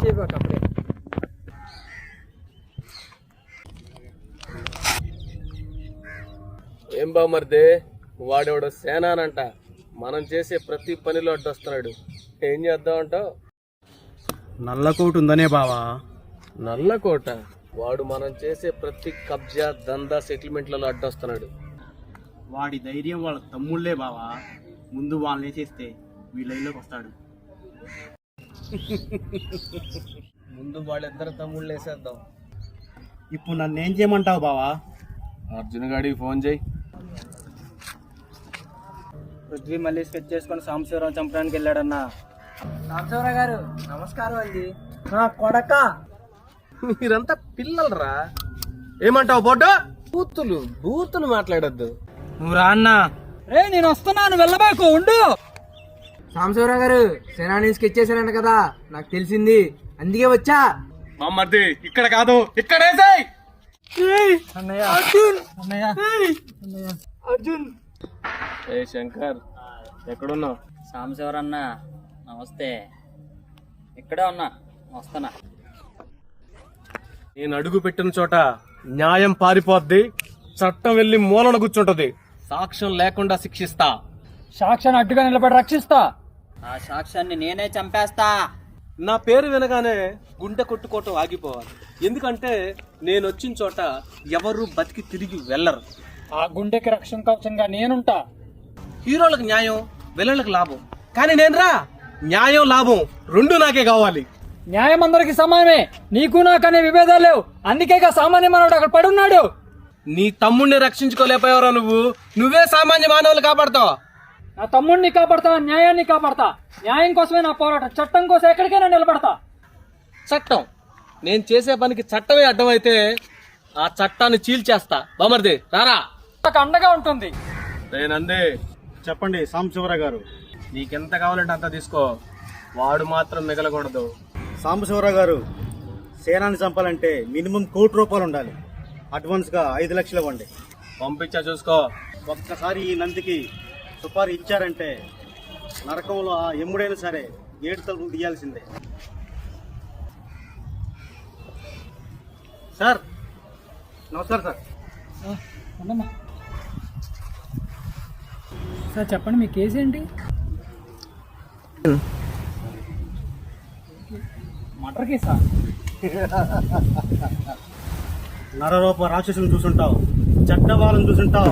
చేయబాక అప్పుడే. ఏం బామర్దే, వాడెవడో సేనానంట మనం చేసే ప్రతి పనిలో అడ్డొస్తున్నాడు. ఏం చేద్దామంటావు? నల్లకోటు ఉందనే బావా. నల్లకోట? వాడు మనం చేసే ప్రతి కబ్జా దందా సెటిల్మెంట్లలో అడ్డొస్తున్నాడు. వాడి ధైర్యం వాళ్ళ తమ్ముళ్ళే బావా. ముందు వాళ్ళని వేసేస్తే వీళ్ళ ఇల్లుకి వస్తాడు. ముందు వాళ్ళిద్దరు తమ్ముళ్ళు వేసేద్దాం. ఇప్పుడు నన్ను ఏం చేయమంటావు బావా? అర్జున్ గాడికి ఫోన్ చేయి. పృథ్వీ మళ్ళీ స్కెచ్ చేసుకొని సాంబశివరావు చంపడానికి వెళ్ళాడన్నా. సాంబశివరావు గారు నమస్కారం అండి. కొడక, మీరంతా పిల్లలరా. ఏమంటావు బొడ్డు? బూతులు మాట్లాడద్దు. నువ్వు రా అన్నా. నేను వస్తున్నాను, వెళ్ళబాకు, ఉండు. సాంబశివరావు గారు సేనాని స్కెచ్ చేశారంట కదా, నాకు తెలిసింది, అందుకే వచ్చా. మమ్మది ఇక్కడ కాదు, ఇక్కడేసాయి. అర్జున్. ఏ శంకర్, ఎక్కడున్నావు? సాంబశివరన్న నమస్తే. ఇక్కడే ఉన్నా, వస్తున్నా. నేను అడుగు పెట్టిన చోట న్యాయం పారిపోద్ది, చట్టం వెళ్లి మూలన కూర్చుంటది. సాక్ష్యం లేకుండా శిక్షిస్తా. సాక్ష్యాన్ని అడ్డుగా నిలబడి రక్షిస్తా. ఆ సాక్ష్యాన్ని నేనే చంపేస్తా. నా పేరు వినగానే గుండె కొట్టుకోవటం ఆగిపోవాలి. ఎందుకంటే నేను వచ్చిన చోట ఎవరు బతికి తిరిగి వెళ్లరు. ఆ గుండెకి రక్షణ కవచంగా నేనుంటా. హీరోలకు న్యాయం, విలన్లకు లాభం, కానీ నేనురా న్యాయం లాభం రెండు నాకే కావాలి. న్యాయం అందరికి సమానమే, నీకు నాకనే విభేదాలు లేవు. అందుకేగా సామాన్య మానవుడు అక్కడ పడున్నాడు. నీ తమ్ముడిని రక్షించుకోలేకపోయావరా నువ్వు. నువ్వే సామాన్య మానవులు కాపాడతావు. నా తమ్ముడిని కాపాడతా, న్యాయాన్ని కాపాడతా. న్యాయం కోసమే నా పోరాటం, చట్టం కోసం ఎక్కడికైనా నిలబడతా. చట్టం, నేను చేసే పనికి చట్టమే అడ్డమైతే ఆ చట్టాన్ని చీల్చేస్తా. బామర్ది రారా, నాకు అండగా ఉంటుంది. నేనందే. చెప్పండి సాంబశివరావు గారు. నీకెంత కావాలంటే అంత తీసుకో, వాడు మాత్రం మిగలకూడదు. సాంబశివరావు గారు, సేనాన్ని చంపాలంటే మినిమం ₹1,00,00,000 ఉండాలి. అడ్వాన్స్గా 5 లక్షలు ఇవ్వండి. పంపించా చూసుకో. ఒక్కసారి ఈ నందికి సుపారీ ఇచ్చారంటే నరకంలో ఆ ఎమ్ముడైనా సరే 7 తలుపులు తీయాల్సిందే. సార్ నమస్కారం సార్. సార్ చెప్పండి, మీ కేసు ఏంటి? మటర్ కేసా? నరరూప రాక్షసులను చూసుంటావు, చట్టవాళ్ళని చూసుంటావు.